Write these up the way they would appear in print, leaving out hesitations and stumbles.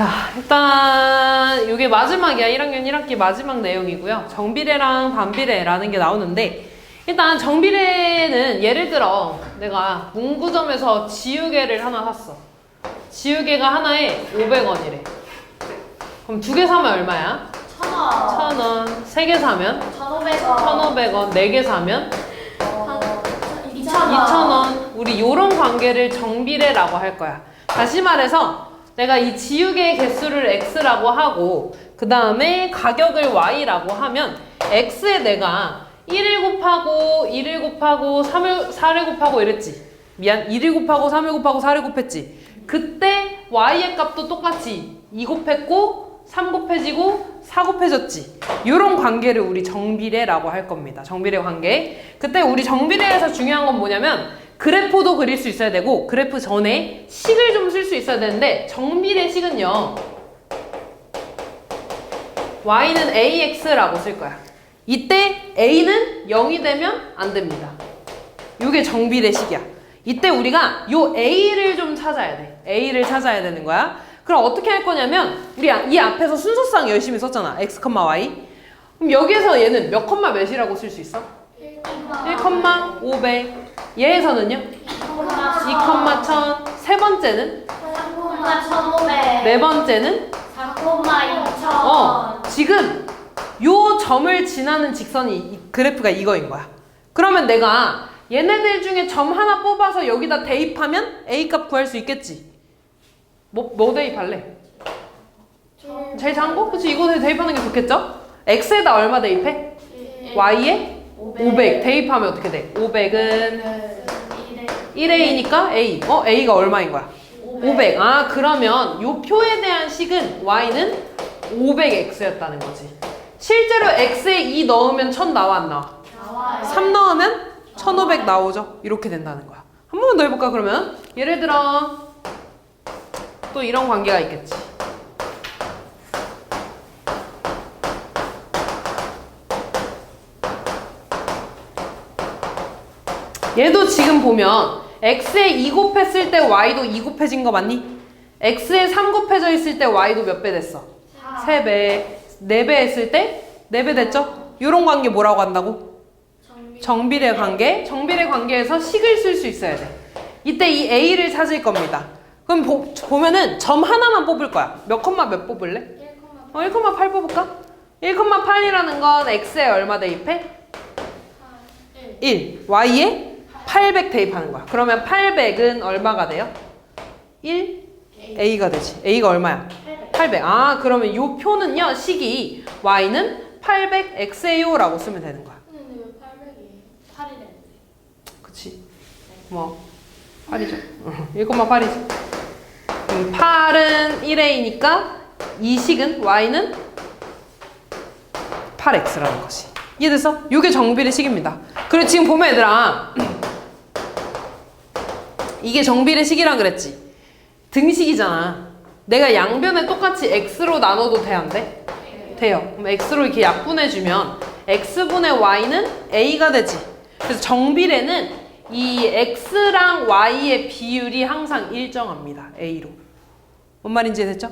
자, 일단 이게 마지막이야. 1학년 1학기 마지막 내용이고요. 정비례랑 반비례라는 게 나오는데 일단 정비례는 예를 들어 내가 문구점에서 지우개를 하나 샀어. 지우개가 하나에 500원이래. 그럼 2개 사면 얼마야? 1,000원. 1,000원. 3개 사면? 1,500원. 1,500원. 4개 사면? 2,000원. 2,000원. 우리 요런 관계를 정비례라고 할 거야. 다시 말해서 내가 이 지우개의 개수를 x라고 하고 그 다음에 가격을 y라고 하면 x에 내가 1을 곱하고 2를 곱하고 4를 곱하고 이랬지. 미안, 2를 곱하고 3을 곱하고 4를 곱했지. 그때 y의 값도 똑같이 2 곱했고 3 곱해지고 4 곱해졌지. 이런 관계를 우리 정비례라고 할 겁니다. 정비례 관계. 그때 우리 정비례에서 중요한 건 뭐냐면 그래프도 그릴 수 있어야 되고 그래프 전에 식을 좀 쓸 수 있어야 되는데 정비례 식은요. y는 ax라고 쓸 거야. 이때 a는 0이 되면 안 됩니다. 이게 정비례 식이야. 이때 우리가 요 a를 좀 찾아야 돼. a를 찾아야 되는 거야. 그럼 어떻게 할 거냐면 우리 이 앞에서 순서상 열심히 썼잖아. x, y. 그럼 여기에서 얘는 몇 컴마 몇이라고 쓸 수 있어? 1,500. 얘에서는요? 2,1000. 세 번째는? 3,1,500. 네 번째는? 4,2,000. 지금 요 점을 지나는 직선이 이 그래프가 이거인 거야. 그러면 내가 얘네들 중에 점 하나 뽑아서 여기다 대입하면 A 값 구할 수 있겠지? 뭐 대입할래? 제일 작은 거? 그치, 이거 대입하는 게 좋겠죠? X에다 얼마 대입해? Y에? 500. 대입하면 어떻게 돼? 500은 1A니까 A. A가 얼마인 거야? 500. 아, 그러면 요 표에 대한 식은 Y는 500X였다는 거지. 실제로 X에 2 넣으면 1000 나와 안 나와? 나와요. 3 넣으면 1500 나오죠? 이렇게 된다는 거야. 한 번만 더 해볼까 그러면? 예를 들어 또 이런 관계가 있겠지. 얘도 지금 보면 x에 2 곱했을 때 y도 2 곱해진 거 맞니? x에 3 곱해져 있을 때 y도 몇 배 됐어? 3배. 4배 했을 때 4배 됐죠? 이런 관계 뭐라고 한다고? 정비례 관계. 정비례 관계에서 식을 쓸 수 있어야 돼. 이때 이 a를 찾을 겁니다. 그럼 보면은 점 하나만 뽑을 거야. 몇 컴마 몇 뽑을래? 1,8 뽑을까? 1,8이라는 건 x에 얼마 대입해? 1. y에 800 대입하는 거야. 그러면 800은 얼마가 돼요? 1? a가 되지. a가 얼마야? 800. 아, 그러면 요 표는요, 식이 y는 800x에요 라고 쓰면 되는 거야. 근데 왜 800이 8이 되는데? 그치. 뭐 8이죠. 1,8이지. 8은 1a니까 이 식은 y는 8x라는 것이. 이해됐어? 이게 정비례 식입니다. 그리고 지금 보면 얘들아 이게 정비례 식이라 그랬지. 등식이잖아. 내가 양변에 똑같이 x로 나눠도 돼, 안 돼? 돼요. 그럼 x로 이렇게 약분해주면 x분의 y는 a가 되지. 그래서 정비례는 이 x랑 y의 비율이 항상 일정합니다. a로. 뭔 말인지 됐죠?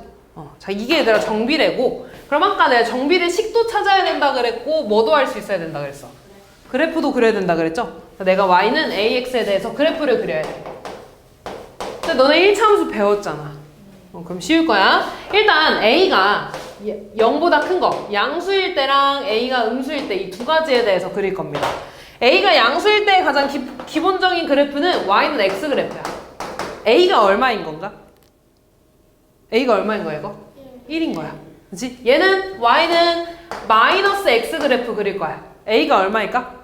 자, 이게 얘들아 정비례고, 그럼 아까 내가 정비례 식도 찾아야 된다 그랬고 뭐도 할 수 있어야 된다 그랬어. 그래프도 그려야 된다 그랬죠? 내가 y는 ax에 대해서 그래프를 그려야 돼. 근데 너네 1차 함수 배웠잖아. 그럼 쉬울 거야. 일단 a가 0보다 큰 거, 양수일 때랑 a가 음수일 때 이 두 가지에 대해서 그릴 겁니다. a가 양수일 때의 가장 기본적인 그래프는 y는 x 그래프야. a가 얼마인 건가? a가 얼마인 거야 이거? 1인 거야. 그치? 얘는 y는 마이너스 x 그래프 그릴 거야. a가 얼마일까?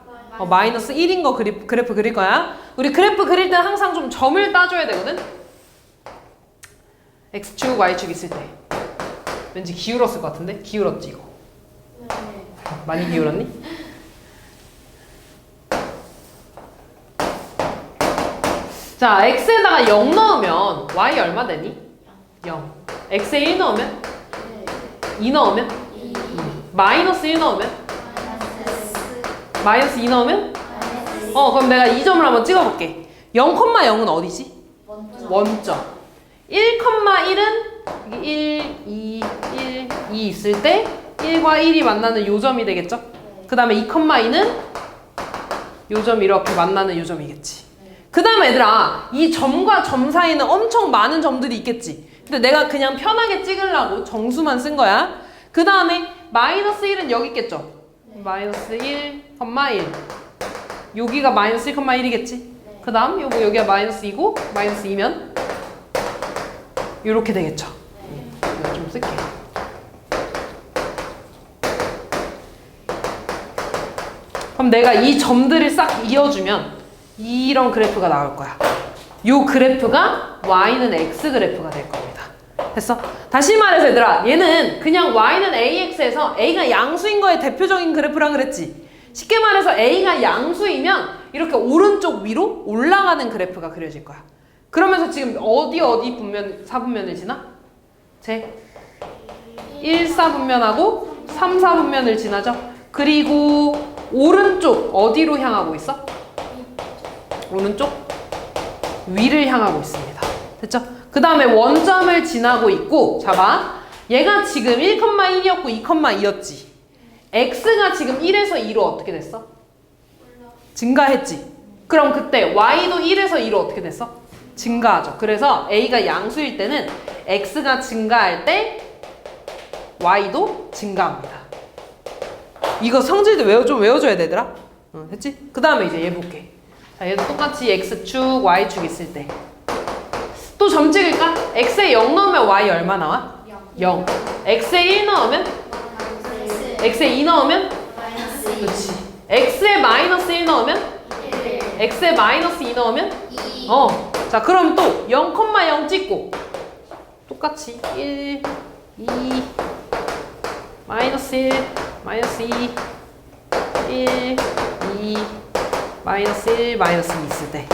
마이너스 1인 거 그래프 그릴 거야. 우리 그래프 그릴 때는 항상 좀 점을 따줘야 되거든? x축, y축 있을 때. 왠지 기울었을 것 같은데? 기울었지 이거? 많이 기울었니? 자, x에다가 0 넣으면 y 얼마 되니? 0. x에 1 넣으면? 2 넣으면? 마이너스 1 넣으면? 마이너스 2 넣으면? 그럼 내가 이 점을 한번 찍어볼게. 0,0은 어디지? 원점. 1,1은 여기 1, 2, 1, 2 있을 때 1과 1이 만나는 요점이 되겠죠? 그 다음에 2,2는 요점 이렇게 만나는 요점이겠지. 그 다음에 얘들아, 이 점과 점 사이는 엄청 많은 점들이 있겠지. 근데 내가 그냥 편하게 찍으려고 정수만 쓴 거야. 그 다음에 마이너스 1은 여기 있겠죠? 마이너스 1, 1. 여기가 마이너스 1,1이겠지? 그 다음 여기가 마이너스 2고 마이너스 2면 이렇게 되겠죠? 이거 좀 쓸게. 그럼 내가 이 점들을 싹 이어주면 이런 그래프가 나올 거야. 요 그래프가 y는 x 그래프가 될 겁니다. 됐어? 다시 말해서 얘들아, 얘는 그냥 y는 ax에서 a가 양수인 거의 대표적인 그래프라 그랬지. 쉽게 말해서 a가 양수이면 이렇게 오른쪽 위로 올라가는 그래프가 그려질 거야. 그러면서 지금 어디 분면, 4분면을 지나? 제 1, 4분면하고 3, 4분면을 지나죠. 그리고 오른쪽 어디로 향하고 있어? 오른쪽 위를 향하고 있습니다. 됐죠? 그 다음에 원점을 지나고 있고, 자 봐. 얘가 지금 1,1이었고 2,2였지. x가 지금 1에서 2로 어떻게 됐어? 증가했지. 그럼 그때 y도 1에서 2로 어떻게 됐어? 증가하죠. 그래서 a가 양수일 때는 x가 증가할 때 y도 증가합니다. 이거 성질도 좀 외워줘야 되더라? 응, 됐지? 그 다음에 이제 얘 볼게. 자, 얘도 똑같이 x축, y축 있을 때. 또 점 찍을까? x에 0 넣으면 y 얼마 나와? 0. x에 1 넣으면? x에 2 넣으면? 그렇지. x에 마이너스 1 넣으면? x에 마이너스 2 넣으면? 자, 그럼 또 0,0 찍고 똑같이 1, 2, 마이너스 1, 마이너스 2, 1, 2, 마이너스 1, 마이너스 2 있을 때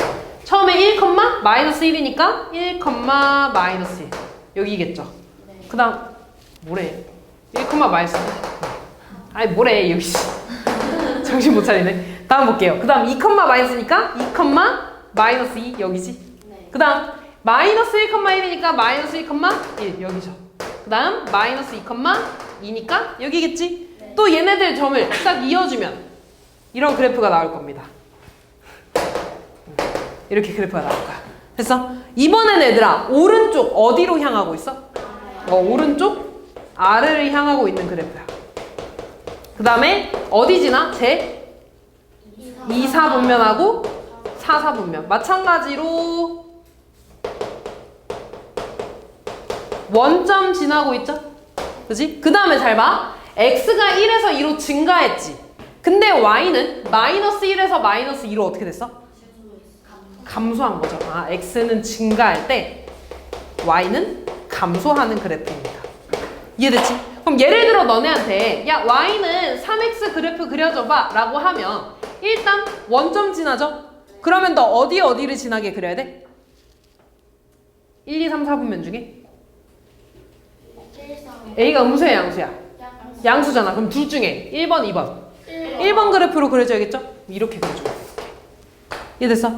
처음에 1, 마이너스 1이니까 1, 마이너스 1 여기겠죠. 그 다음 뭐래? 1, 마이너스 1 아니 뭐래 여기 정신 못 차리네. 다음 볼게요. 그 다음 2, 마이너스니까 2, 마이너스 2 여기지. 그 다음 마이너스 1,1이니까 마이너스 1,1 여기죠. 그 다음 마이너스 2,2니까 여기겠지. 또 얘네들 점을 딱 이어주면 이런 그래프가 나올 겁니다. 이렇게 그래프가 나올 거야. 됐어? 이번엔 얘들아 오른쪽 어디로 향하고 있어? 오른쪽 R을 향하고 있는 그래프야. 그 다음에 어디 지나? 제 2, 4분면하고 4, 4분면 마찬가지로 원점 지나고 있죠? 그치? 그 다음에 잘 봐. x가 1에서 2로 증가했지. 근데 y는 마이너스 1에서 마이너스 2로 어떻게 됐어? 감소한 거죠. 아, x는 증가할 때 y는 감소하는 그래프입니다. 이해됐지? 그럼 예를 들어 너네한테 야 y는 3x 그래프 그려줘봐 라고 하면 일단 원점 지나죠? 그러면 너 어디를 지나게 그려야 돼? 1, 2, 3, 4분면 중에? A가 음수야 양수야? 양수잖아. 그럼 둘 중에 1번, 2번 1번 그래프로 그려줘야겠죠? 이렇게 그려줘. 이해됐어?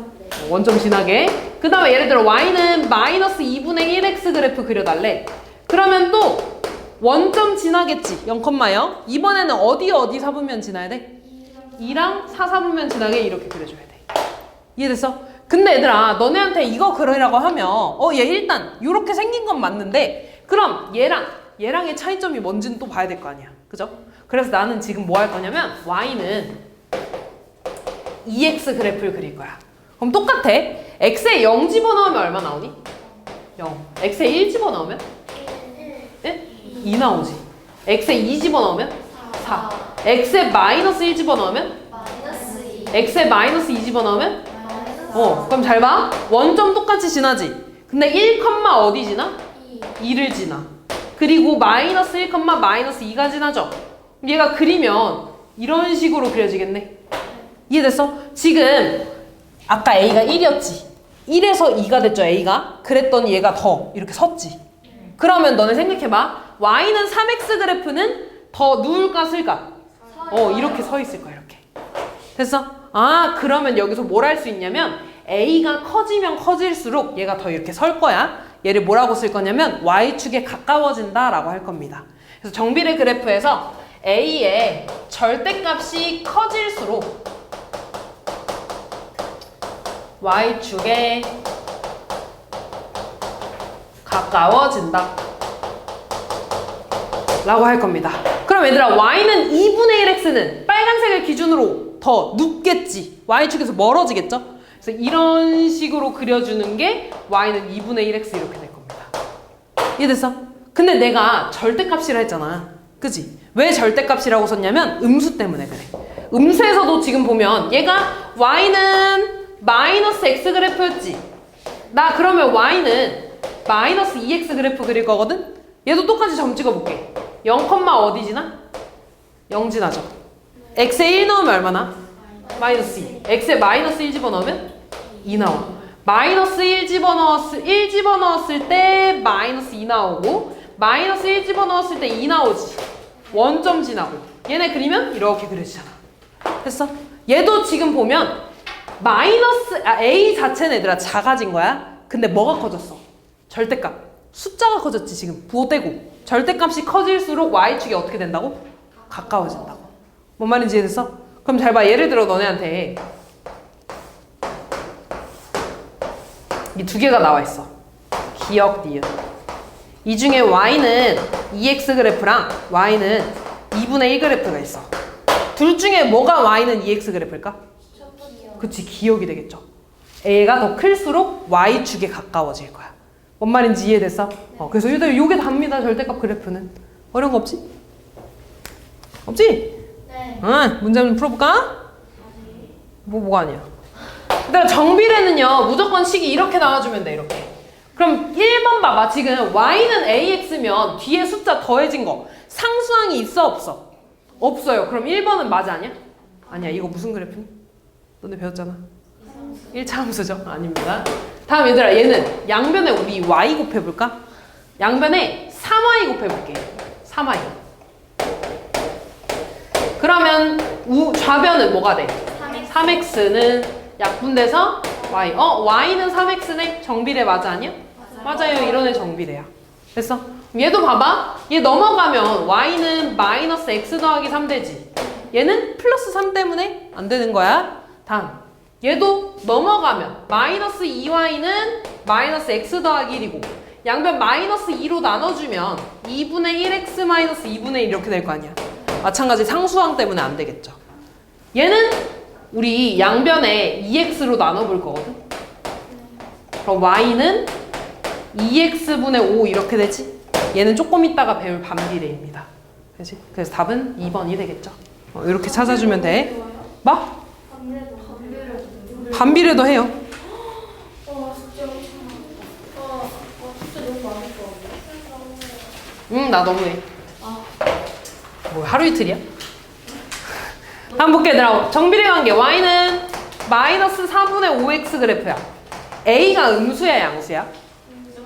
원점 지나게. 그 다음에 예를 들어 y는 마이너스 2분의 1x 그래프 그려달래. 그러면 또 원점 지나겠지. 0,0. 이번에는 어디 4분면 지나야 돼? 2랑 4, 4분면 지나게 이렇게 그려줘야 돼. 이해됐어? 근데 얘들아 너네한테 이거 그리라고 하면 얘 일단 이렇게 생긴 건 맞는데 그럼 얘랑의 차이점이 뭔지는 또 봐야 될 거 아니야. 그죠? 그래서 나는 지금 뭐 할 거냐면 y는 2x 그래프를 그릴 거야. 그럼 똑같아. x에 0 집어넣으면 얼마 나오니? 0. x에 1 집어넣으면? 2 나오지. x에 2 집어넣으면? 4. x에 마이너스 1 집어넣으면? x에 마이너스 2 집어넣으면? 그럼 잘 봐. 원점 똑같이 지나지. 근데 1, 어디 지나? 2를 지나. 그리고 마이너스 1, 마이너스 2가 지나죠. 얘가 그리면 이런 식으로 그려지겠네. 이해됐어? 지금 아까 A가 1이었지. 1에서 2가 됐죠, A가. 그랬더니 얘가 더 이렇게 섰지. 그러면 너네 생각해봐. Y는 3X 그래프는 더 누울까 쓸까? 이렇게 서 있을 거야, 이렇게. 됐어? 아, 그러면 여기서 뭘 할 수 있냐면 A가 커지면 커질수록 얘가 더 이렇게 설 거야. 얘를 뭐라고 쓸 거냐면 y축에 가까워진다 라고 할 겁니다. 그래서 정비례 그래프에서 a의 절대값이 커질수록 y축에 가까워진다 라고 할 겁니다. 그럼 얘들아 y는 2분의 1x는 빨간색을 기준으로 더 눕겠지. y축에서 멀어지겠죠? 그래서 이런 식으로 그려주는 게 y는 2분의 1x 이렇게 될 겁니다. 이해됐어? 근데 내가 절대값이라 했잖아. 그치? 왜 절대값이라고 썼냐면 음수 때문에 그래. 음수에서도 지금 보면 얘가 y는 마이너스 x 그래프였지. 나 그러면 y는 마이너스 2x 그래프 그릴 거거든? 얘도 똑같이 점 찍어볼게. 0, 어디 지나? 0 지나죠. x에 1 넣으면 얼마나? 마이너스 2. x에 마이너스 1 집어넣으면 2 나와. 마이너스 1 집어넣었을 때 마이너스 2 나오고 마이너스 1 집어넣었을 때 2 나오지. 원점 지나고. 얘네 그리면 이렇게 그려지잖아. 됐어? 얘도 지금 보면 A 자체는 얘들아 작아진 거야. 근데 뭐가 커졌어? 절대값. 숫자가 커졌지 지금. 부호 떼고. 절대값이 커질수록 y축이 어떻게 된다고? 가까워진다고. 뭔 말인지 이해됐어? 그럼 잘 봐. 예를 들어 너네한테 이 두 개가 나와 있어. 기억, 니은. 이 중에 y는 2x 그래프랑 y는 2분의 1 그래프가 있어. 둘 중에 뭐가 y는 2x 그래프일까? 그치, 기억이 되겠죠. a가 더 클수록 y축에 가까워질 거야. 뭔 말인지 이해됐어? 그래서 요게 답니다. 절대값 그래프는. 어려운 거 없지? 없지? 네. 응, 문제 한번 풀어볼까? 뭐가 아니야? 그다음 정비례는요, 무조건 식이 이렇게 나와주면 돼, 이렇게. 그럼 1번 봐봐. 지금 y는 ax면 뒤에 숫자 더해진 거 상수항이 있어, 없어? 없어요. 그럼 1번은 맞아, 아니야? 아니야. 이거 무슨 그래프니? 너네 배웠잖아. 1차 함수죠? 아닙니다. 다음 얘들아, 얘는 양변에 우리 y 곱해볼까? 양변에 3y 곱해볼게. 3y. 그러면 좌변은 뭐가 돼? 3x는 약분돼서 y. y는 3x네? 정비례 맞아, 아니야? 맞아요. 이런 애 정비례야. 됐어? 얘도 봐봐. 얘 넘어가면 y는 마이너스 x 더하기 3 되지. 얘는 플러스 3 때문에 안 되는 거야. 다음. 얘도 넘어가면 마이너스 2y는 마이너스 x 더하기 1이고 양변 마이너스 2로 나눠주면 2분의 1x 마이너스 2분의 1 이렇게 될 거 아니야. 마찬가지 상수항 때문에 안 되겠죠. 얘는 우리 양변에 2x로 나눠볼 거거든. 그럼 y는 2x분의 5 이렇게 되지. 얘는 조금 있다가 배울 반비례입니다. 그치? 그래서 답은 2번이 되겠죠. 이렇게 찾아주면 돼. 뭐? 반비례도 해요. 진짜 너무 많을 거 같아. 나 너무해. 뭐 하루 이틀이야? 한번 볼게 얘들아. 정비례 관계 y는 마이너스 4분의 5x 그래프야. a가 음수야 양수야?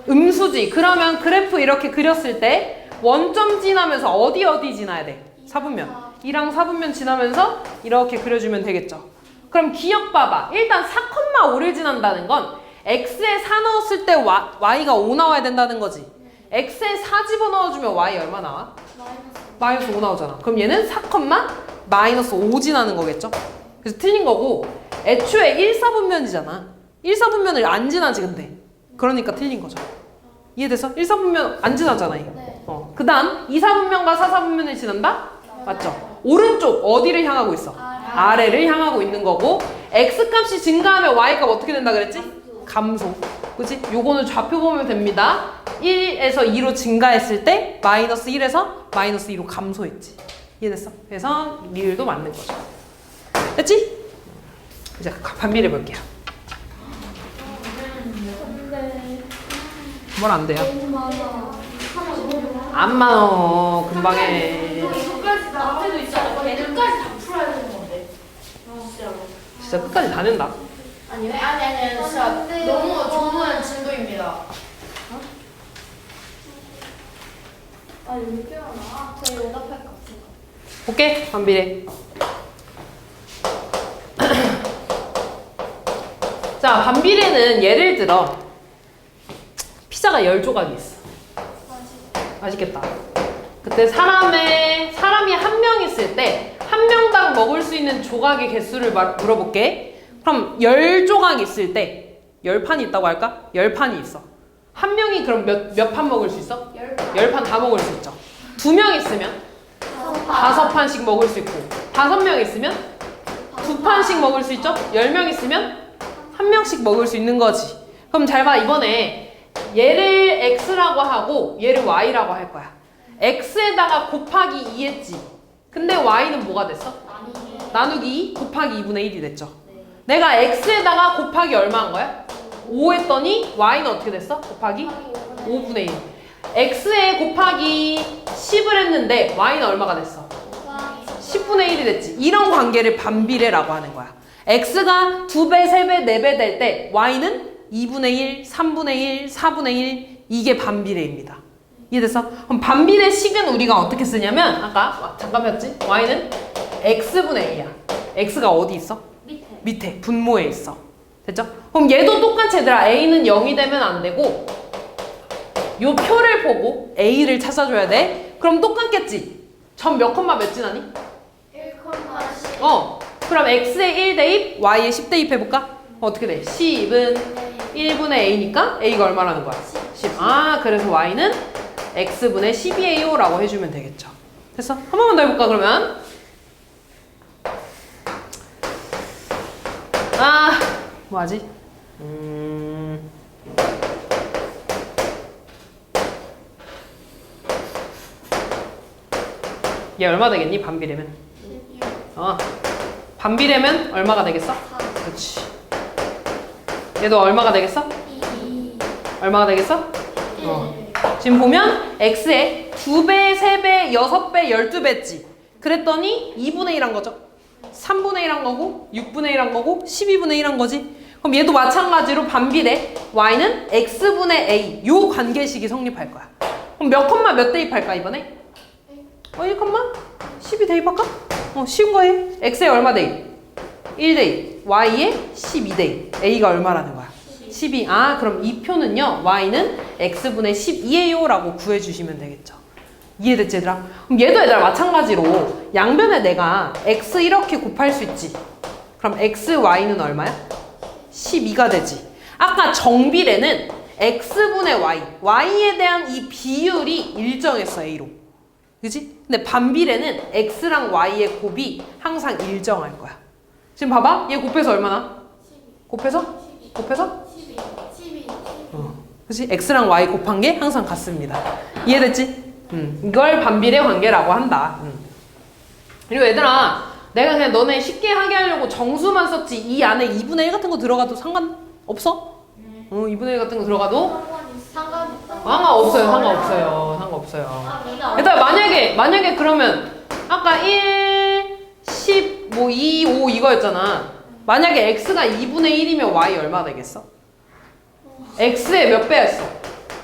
음수지. 그러면 그래프 이렇게 그렸을 때 원점 지나면서 어디 지나야 돼? 4분면. 2랑 4분면 지나면서 이렇게 그려주면 되겠죠. 그럼 기억 봐봐. 일단 4,5를 지난다는 건 x에 4 넣었을 때 y가 5 나와야 된다는 거지. x에 4 집어넣어주면 y 얼마 나와? 마이너스 5 나오잖아. 그럼 얘는 4, 마이너스 5 지나는 거겠죠? 그래서 틀린 거고 애초에 1, 4분면이잖아. 1, 4분면을 안 지나지 근데. 그러니까 틀린 거죠. 이해돼서? 1, 4분면 안 지나잖아 이거. 네. 그 다음 2, 4분면과 4, 4분면을 지난다? 맞죠? 오른쪽 어디를 향하고 있어? 아래를 향하고 있는 거고 x값이 증가하면 y값 어떻게 된다 그랬지? 감소. 그치? 요거는 좌표 보면 됩니다. 1에서 2로 증가했을 때 마이너스 1에서 마이너스 2로 감소했지. 이해됐어? 그래서 리을도 맞는 거죠. 됐지? 이제 반비례 볼게요. 뭘 안 돼요? 안 많어. 금방 해. 이거까지 다 앞에도 있잖아. 걔는 끝까지 다 풀어야 되는 건데. 진짜로. 진짜 끝까지 다 낸다. 아니 진짜 너무 좋은 진도입니다. 여기 껴나. 저희 오답할 것 같아요. 오케이? 반비례. 자, 반비례는 예를 들어 피자가 10조각이 있어. 맛있겠다. 그때 사람이 한 명 있을 때 한 명당 먹을 수 있는 조각의 개수를 물어볼게. 그럼 10조각 있을 때 10판이 있다고 할까? 10판이 있어. 한 명이 그럼 몇 판 먹을 수 있어? 10판 다 먹을 수 있죠. 2명 있으면 5판씩 먹을 수 있고, 5명 있으면 2판씩 먹을 수 있죠? 10명 있으면 1명씩 먹을 수 있는 거지. 그럼 잘 봐. 이번에 얘를 x라고 하고 얘를 y라고 할 거야. x에다가 곱하기 2 했지. 근데 y는 뭐가 됐어? 나누기 2 곱하기 2분의 1이 됐죠. 내가 x에다가 곱하기 얼마 한 거야? 5 했더니 y는 어떻게 됐어? 곱하기 5분의 1. x에 곱하기 10을 했는데 y는 얼마가 됐어? 10분의 1이 됐지. 이런 관계를 반비례라고 하는 거야. x가 2배, 3배, 4배 될 때 y는 2분의 1, 3분의 1, 4분의 1 이게 반비례입니다. 이해됐어? 그럼 반비례 식은 우리가 어떻게 쓰냐면 아까 잠깐 봤지? y는 x분의 a야. x가 어디 있어? 밑에 분모에 있어. 됐죠? 그럼 얘도 똑같이 얘들아 a는 0이 되면 안 되고 요 표를 보고 a를 찾아줘야 돼. 그럼 똑같겠지? 점 몇 콤마 몇 지나니? 1,10. 그럼 x에 1 대입, y에 10 대입해볼까? 어떻게 돼? 10은 1분의 a니까 a가 얼마라는 거야? 10. 아, 그래서 y는 x분의 10이에요 라고 해주면 되겠죠. 됐어? 한 번만 더 해볼까 그러면? 뭐하지? 얘 얼마 되겠니? 반비례면? 반비례면 얼마가 되겠어? 그렇지. 얘도 얼마가 되겠어? 얼마가 되겠어? 지금 보면 x에 2배, 3배, 6배, 12배지. 그랬더니 2분의 1 한 거죠. 3분의 1 한 거고 6분의 1 한 거고 12분의 1 한 거지. 그럼 얘도 마찬가지로 반비례 y는 x분의 a 요 관계식이 성립할 거야. 그럼 몇 콤마 몇 대입할까 이번에? 1 콤마 10이 대입할까? 쉬운 거에 x에 얼마 대입? 1 대입 y에 12 대입 a가 얼마라는 거야? 12. 그럼 이 표는요 y는 x분의 12예요 라고 구해주시면 되겠죠. 이해됐지 얘들아? 그럼 얘도 얘들아 마찬가지로 양변에 내가 x 이렇게 곱할 수 있지. 그럼 x, y는 얼마야? 12가 되지. 아까 정비례는 x분의 y, y에 대한 이 비율이 일정했어 a로. 그치? 근데 반비례는 x랑 y의 곱이 항상 일정할 거야. 지금 봐봐. 얘 곱해서 얼마나? 곱해서? 12. 그치? x랑 y 곱한 게 항상 같습니다. 이해됐지? 이걸 반비례 관계라고 한다. 그리고 얘들아, 내가 그냥 너네 쉽게 하게 하려고 정수만 썼지 이 안에 2분의 1 같은 거 들어가도 상관없어? 2분의 1 같은 거 들어가도 상관없어요. 일단 만약에 그러면 아까 1, 10, 2, 5 이거였잖아. 만약에 x가 2분의 1이면 y 얼마 되겠어? x에 몇 배 했어?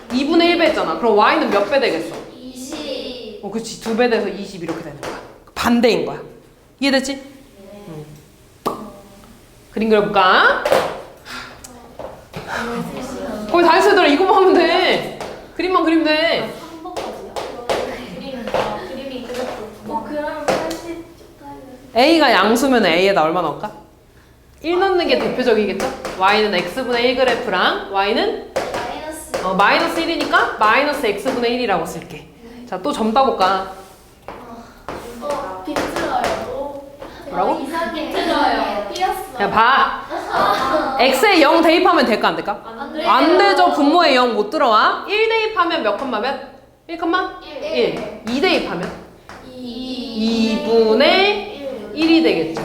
2분의 1배 했잖아. 그럼 y는 몇 배 되겠어? 20. 그치. 2배 돼서 20 이렇게 되는 거야. 반대인 거야. 이해됐지? 그림 그려볼까? 거의 다 했어 얘들아. 이거만 하면 돼. 그림만 그리면 돼. 그림이 그렸고. 그럼 80. a가 양수면 a에다 얼마 넣을까? 1 넣는 게 대표적이겠죠? y는 x분의 1 그래프랑 y는 마이너스 1이니까 마이너스 x분의 1이라고 쓸게. 자, 또 점 따볼까? 비틀어요. 뭐라고? 비틀어요. 그냥 봐. x에 0 대입하면 될까 안 될까? 안 되죠. 분모에 0 못 들어와. 1 대입하면 몇 콤마 몇? 1 콤마? 1. 2 대입하면? 2분의 1이 되겠죠.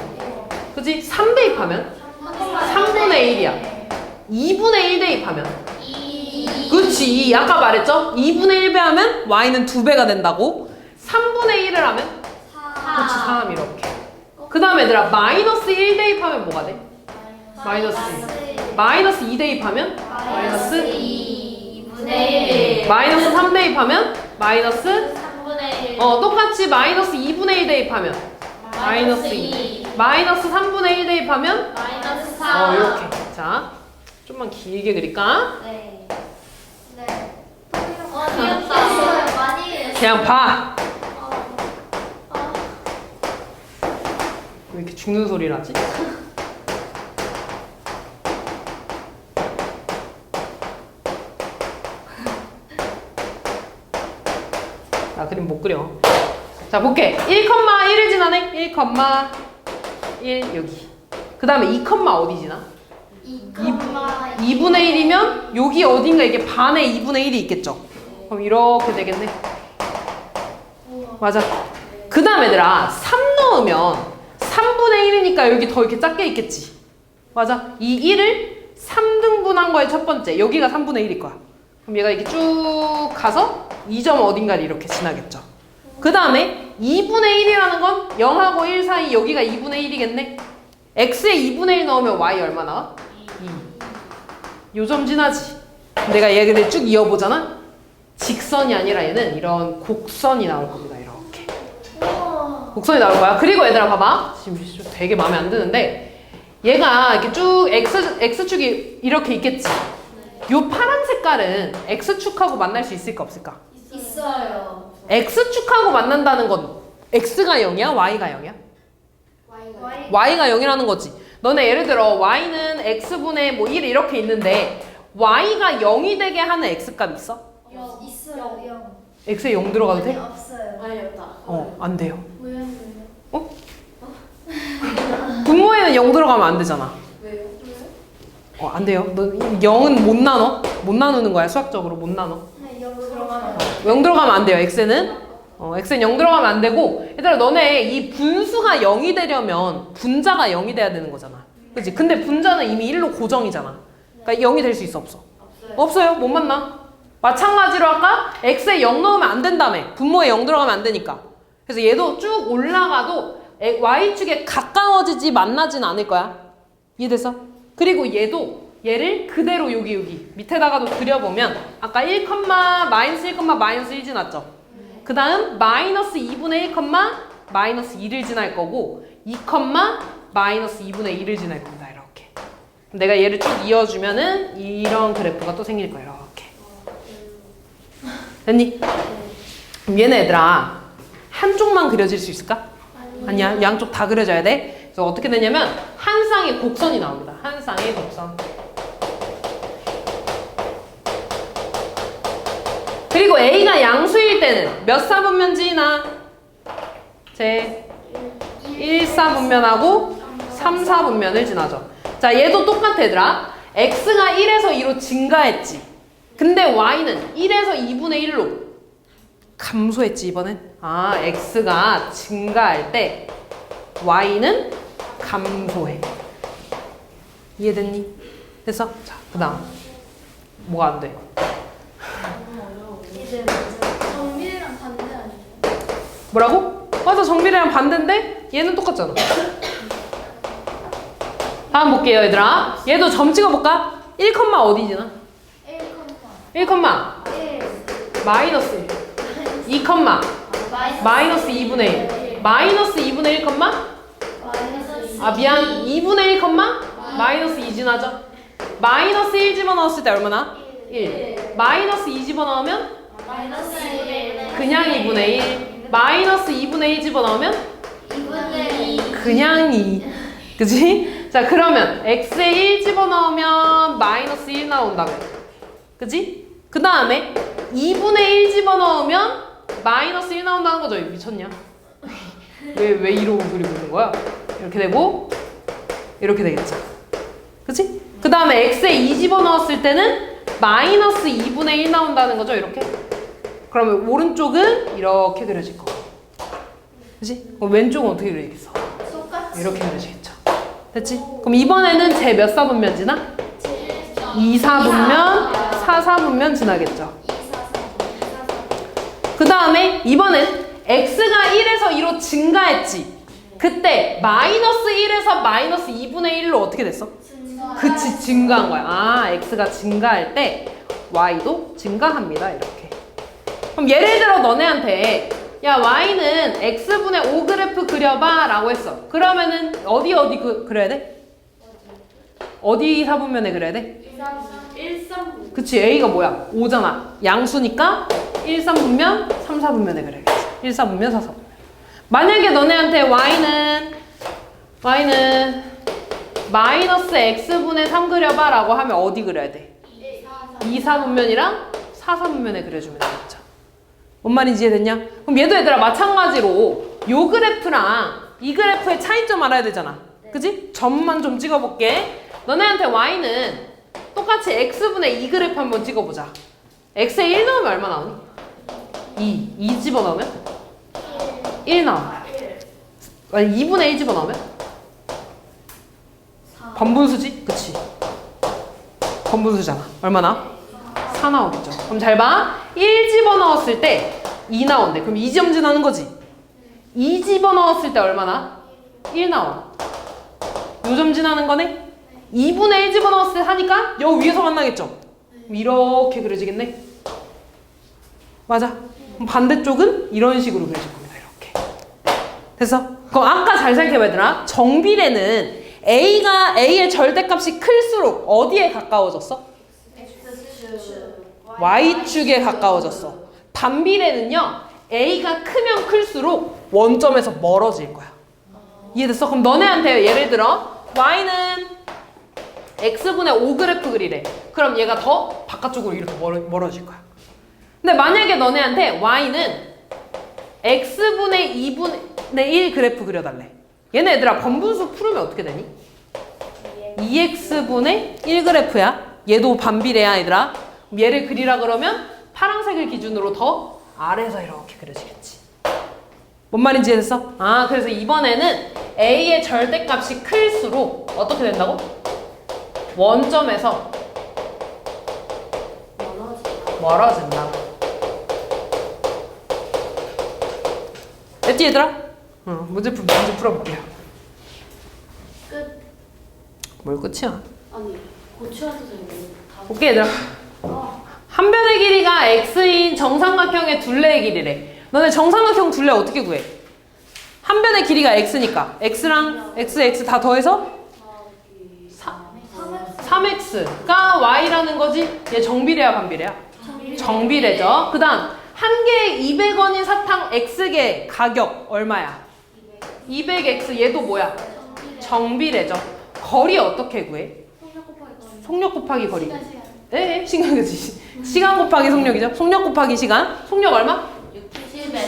그치? 3 대입하면? 3분의 1이야. 2분의 1 대입하면? 그치. 아까 말했죠? 2분의 1배 하면 y는 2배가 된다고. 3분의 1을 하면? 그치. 3 이렇게. 그 다음에 얘들아 마이너스 1 대입하면 뭐가 돼? 마이너스 2. 마이너스 2 대입하면? 마이너스 2분의 1. 마이너스 3 대입하면? 마이너스 3분의 1. 똑같이 마이너스 2분의 1 대입하면? 마이너스 2. 마이너스 3분의 1 대입하면? 마이너스 4. 이렇게. 자, 좀만 길게 그릴까? 네. 네. 귀엽다. 많이 해요. 그냥 봐. 아, 왜 이렇게 죽는 소리를 하지? 나 그림 못 그려. 자, 볼게. 1,1을 지나네. 1,1 여기. 그 다음에 2, 어디 지나? 2분의 1이면 여기 어딘가 이게 반에 2분의 1이 있겠죠? 그럼 이렇게 되겠네. 맞아. 그 다음 얘들아 3 넣으면 3분의 1이니까 여기 더 이렇게 작게 있겠지. 맞아. 이 1을 3등분한 거의 첫 번째. 여기가 3분의 1일 거야. 그럼 얘가 이렇게 쭉 가서 2점 어딘가를 이렇게 지나겠죠. 그 다음에 2분의 1이라는 건 0하고 1 사이 여기가 2분의 1이겠네. x에 2분의 1 넣으면 y 얼마 나와? 2. 요점 지나지. 내가 얘를 쭉 이어보잖아. 직선이 아니라 얘는 이런 곡선이 나올 겁니다. 이렇게. 곡선이 나올 거야. 그리고 얘들아 봐봐. 지금 되게 마음에 안 드는데 얘가 이렇게 쭉 x축이 이렇게 있겠지. 요 파란 색깔은 x축하고 만날 수 있을까 없을까? 있어요. x축하고 만난다는 건 x가 0이야? y가 0이야? y가 0이라는 거지. 너네 예를 들어 y는 x분의 뭐 1 이렇게 있는데 y가 0이 되게 하는 x값 있어? 있어요. 0. x에 0 들어가도 돼? 없어요. 아니 없다. 안 돼요. 왜요? 분모에는 0 들어가면 안 되잖아. 왜요? 안 돼요. 너 0은 못 나눠. 못 나누는 거야. 수학적으로 못 나눠. 네, 0 들어가면 0 들어가면 안 돼요. x는. x는 0 들어가면 안 되고 얘들아 너네 이 분수가 0이 되려면 분자가 0이 돼야 되는 거잖아. 그치? 근데 분자는 이미 1로 고정이잖아. 그러니까 0이 될 수 있어 없어? 없어요. 못 만나. 마찬가지로 아까 x에 0 넣으면 안 된다며. 분모에 0 들어가면 안 되니까. 그래서 얘도 쭉 올라가도 y축에 가까워지지 만나진 않을 거야. 이해됐어? 그리고 얘를 그대로 여기 밑에다가도 그려보면 아까 1, 마이너스 1, 마이너스 1 지났죠? 그 다음 마이너스 2분의 1, 마이너스 2를 지날 거고 2, 마이너스 2분의 1을 지날 겁니다. 이렇게. 내가 얘를 쭉 이어주면은 이런 그래프가 또 생길 거예요. 이렇게. 됐니? 그럼 얘네들아 한쪽만 그려질 수 있을까? 아니야. 양쪽 다 그려져야 돼. 그래서 어떻게 되냐면 한 쌍의 곡선이 나옵니다. 한 쌍의 곡선. 그리고 A가 양수일 때는 몇 사분면 지나? 제 1사분면하고 3사분면을 지나죠. 자, 얘도 똑같아 얘들아. X가 1에서 2로 증가했지. 근데 Y는 1에서 2분의 1로 감소했지 이번엔. X가 증가할 때 Y는 감소해. 이해됐니? 됐어? 자, 그 다음 뭐가 안 돼? 이제 정밀이랑 반대 아니에요? 뭐라고? 맞아, 정비례랑 반대인데 얘는 똑같잖아. 다음 볼게요 얘들아. 얘도 점 찍어볼까? 1, 어디 지나? 1, 1, 마이너스 1 2, 마이너스 2분의 1 마이너스 2분의 1, 마이너스 미안 2분의 1, 마이너스 2 지나죠? 마이너스 1 집어넣었을 때 얼마나? 1 마이너스 2 집어넣으면? 마이너스 2분의 그냥 2분의 1 마이너스 2분의 1 집어넣으면? 2. 그냥 2 그치? 자 그러면 x에 1 집어넣으면 마이너스 1 나온다고 그치? 그 다음에 2분의 1 집어넣으면 마이너스 1 나온다는 거죠. 미쳤냐? 왜 이러고 그리고 있는 거야? 이렇게 되고 이렇게 되겠죠. 그치? 그 다음에 x에 2 집어넣었을 때는 마이너스 2분의 1 나온다는 거죠. 이렇게. 그러면 오른쪽은 이렇게 그려질 거. 그치? 그럼 왼쪽은 어떻게 그려지겠어? 똑같이 이렇게 그려지겠죠. 됐지? 그럼 이번에는 제 몇 사분면 지나? 2, 4분면, 4, 4분면 지나겠죠. 그 다음에 이번엔 x가 1에서 2로 증가했지. 그때 마이너스 1에서 마이너스 2분의 1로 어떻게 됐어? 그치, 증가한 거야. x가 증가할 때 y도 증가합니다. 이렇게. 그럼 예를 들어 너네한테 야 y는 x분의 5 그래프 그려봐 라고 했어. 그러면은 어디 그려야 돼? 어디 사분면에 그려야 돼? 139. 그치, A가 뭐야? 5잖아. 양수니까 1, 3분면, 3, 4분면에 그려야겠지. 1, 4분면, 4, 4분면. 만약에 너네한테 y는 마이너스 x분의 3 그려봐 라고 하면 어디 그려야 돼? 2, 4분면이랑 4, 4분면에 그려주면 되겠죠. 뭔 말인지 이해됐냐? 그럼 얘도 얘들아 마찬가지로 요 그래프랑 이 그래프의 차이점 알아야 되잖아. 그지? 점만 좀 찍어볼게. 너네한테 y는 똑같이 x분의 2 그래프 한번 찍어보자. x에 1 넣으면 얼마 나오니? 2 집어넣으면? 1 나와. 아니 2분의 1 집어넣으면? 번분수지? 그치? 번분수잖아. 얼마나? 4 나오겠죠. 그럼 잘 봐. 1 집어넣었을 때 2 나온대. 그럼 2점 지나는 거지? 2 집어넣었을 때 얼마나? 1 나와. 요점 지나는 거네? 2분의 1 집어넣었을 때 하니까 여기 위에서 만나겠죠? 이렇게 그려지겠네? 맞아. 그럼 반대쪽은 이런 식으로 그려질 겁니다. 이렇게. 됐어? 그럼 아까 잘 생각해봐 얘들아. 정비례는 A의 절대값이 클수록 어디에 가까워졌어? Y축에 가까워졌어. 반비례는요. A가 크면 클수록 원점에서 멀어질 거야. 이해됐어? 그럼 너네한테 예를 들어 Y는 X분의 5 그래프 그리래. 그럼 얘가 더 바깥쪽으로 이렇게 멀어질 거야. 근데 만약에 너네한테 Y는 X분의 2분의 1 그래프 그려달래. 얘네 얘들아 번분수 풀으면 어떻게 되니? 2X분의 1 그래프야. 얘도 반비례야 얘들아. 얘를 그리라 그러면 파란색을 기준으로 더 아래에서 이렇게 그려지겠지. 뭔 말인지 이해됐어? 아 그래서 이번에는 A의 절대값이 클수록 어떻게 된다고? 원점에서 멀어진다고. 됐지 얘들아? 문제 풀어볼게요. 끝. 뭘 끝이야? 아니, 고추와 선생님. 오케이 얘들아. 한 변의 길이가 x인 정삼각형의 둘레의 길이래. 너네 정삼각형 둘레 어떻게 구해? 한 변의 길이가 x니까 x랑 x 다 더해서 3x가 y라는 거지? 얘 정비례야 반비례야? 정비례죠. 그 다음 한 개에 200원인 사탕 x개 가격 얼마야? 200x. 얘도 뭐야? 정비례죠. 거리 어떻게 구해? 속력 곱하기 거리. 네, 시간이지. 시간 곱하기 속력이죠. 속력 곱하기 시간. 속력 얼마?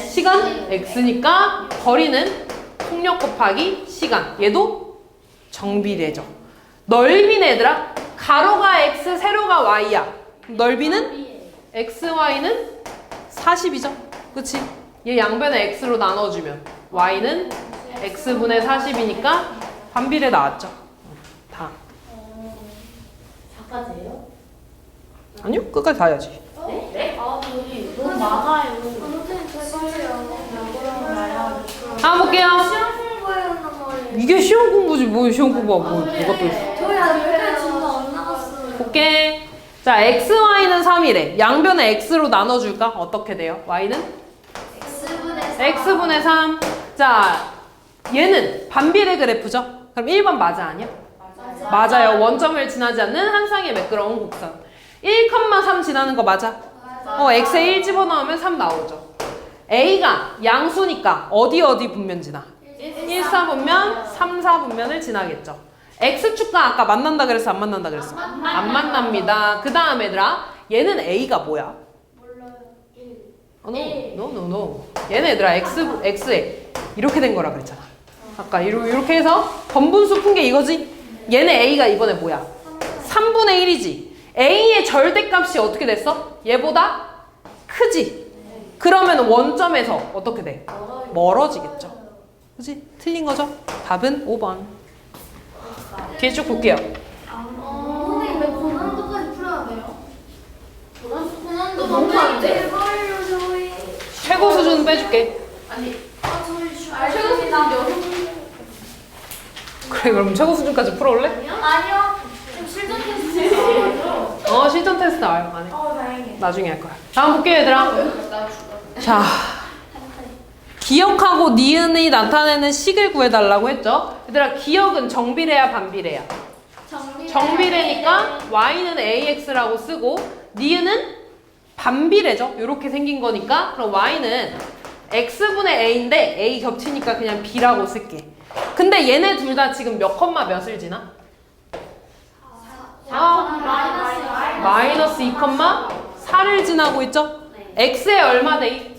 시간 x니까 거리는 속력 곱하기 시간. 얘도 정비례죠. 넓이는 얘들아 가로가 x, 세로가 y야. 넓이는 x, y는 40이죠. 그치? 얘 양변에 x로 나눠주면 y는 x분의 40이니까 반비례 나왔죠. 다. 4까지예요? 아니요, 끝까지 다 해야지. 네? 아, 저기 너무 많아요. 다음 볼게요. 시험 공부해온단 말이에요. 이게 시험 공부지 뭐 시험 공부가 뭐가 또 있어. 저희 아직 몇 진도 안 나갔어요. 볼게. 자, x, y는 3이래. 양변에 x로 나눠줄까? 어떻게 돼요? y는? x분의 3. 자, 얘는 반비례 그래프죠? 그럼 1번 맞아 아니야? 맞아요. 원점을 지나지 않는 한 쌍의 매끄러운 곡선. 1,3 지나는 거 맞아? x에 1 집어넣으면 3 나오죠. a가 양수니까 어디 분면 지나? 1, 4분면, 3, 4분면을 지나겠죠. x축과 아까 만난다 그랬어? 안 만난다 그랬어? 안 만납니다. 그 다음 얘들아 얘는 a가 뭐야? no. 얘는 얘들아 x에 이렇게 된 거라 그랬잖아. 아까 이렇게 해서 번분수 푼 게 이거지? 얘는 a가 이번에 뭐야? 3분의 1이지. a의 절대값이 어떻게 됐어? 얘보다 크지? 그러면 원점에서 어떻게 돼? 멀어지겠죠. 그치? 틀린 거죠? 답은 5번. 뒤에 쭉 볼게요. 선생님 왜 고난도까지 풀어야 돼요? 고난도 너무 안 돼. 제발요 저희. 최고 수준 빼줄게. 아니, 저희 최고 수준 6분. 그래 그럼 최고 수준까지 풀어올래? 아니요. 좀 실전 테스트. 실전 테스트 안 해. 다행이에요. 나중에 할 거야. 다음 볼게요 얘들아. 자, 기억하고 니은이 나타내는 식을 구해달라고 했죠. 얘들아 기억은 정비례야 반비례야? 정비례니까 y는 ax라고 쓰고 니은은 반비례죠. 이렇게 생긴 거니까 그럼 y는 x분의 a인데 a 겹치니까 그냥 b라고 쓸게. 근데 얘네 둘 다 지금 몇 컴마 몇을 지나? 마이너스 2 컴마 4를 지나고 있죠? x에 얼마 대입?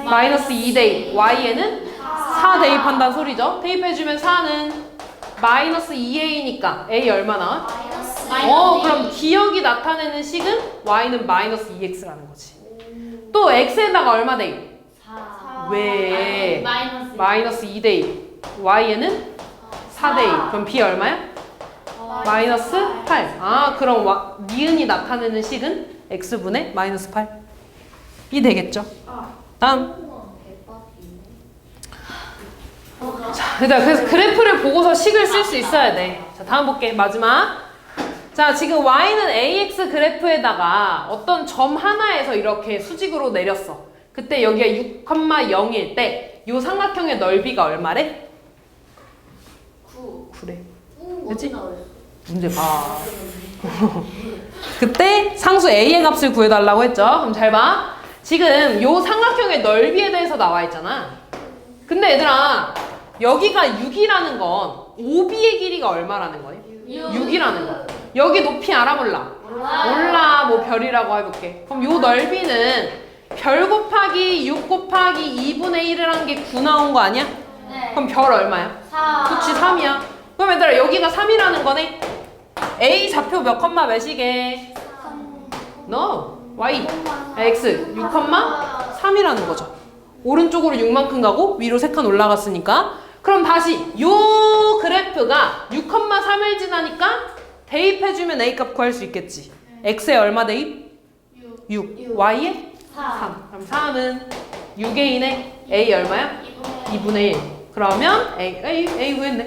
마이너스 2 대입. y에는 4 대입한다는 소리죠. 대입해주면 4는 마이너스 2a니까 a 얼마 나와? 그럼 기억이 나타내는 식은 y는 마이너스 2x라는 거지. 또 x에다가 얼마 대입? 왜? 마이너스 2 대입. y에는 4 대입. 그럼 b 얼마야? 마이너스 8. 그럼 니은이 나타내는 식은 x분의 마이너스 8이 되겠죠. 다음. 자, 그래서 그래프를 보고서 식을 쓸 수 있어야 돼. 자, 다음 볼게. 마지막. 자, 지금 y는 ax 그래프에다가 어떤 점 하나에서 이렇게 수직으로 내렸어. 그때 여기가 6,0일 때 이 삼각형의 넓이가 얼마래? 9래. 그치? 문제 봐. 그때 상수 a의 값을 구해달라고 했죠. 그럼 잘 봐. 지금 이 삼각형의 넓이에 대해서 나와 있잖아. 근데 얘들아, 여기가 6이라는 건 OB의 길이가 얼마라는 거예요? 6이라는 거. 여기 높이 알아 몰라? 몰라. 뭐 별이라고 해볼게. 그럼 요 넓이는 별 곱하기 6 곱하기 2분의 1을 한 게 9 나온 거 아니야? 그럼 별 얼마야? 9치 3이야. 그럼 얘들아 여기가 3이라는 거네? A 좌표 몇 컴마 몇이게? No. Y. X 6 컴마 3이라는 거죠. 오른쪽으로 6만큼 가고 위로 3칸 올라갔으니까. 그럼 다시 요 그래프가 6,3을 지나니까 대입해주면 A 값 구할 수 있겠지. X에 얼마 대입? 6. Y에? 3. 그럼 3은 6A네. A 얼마야? 2분의 1. 그러면 A 구했네.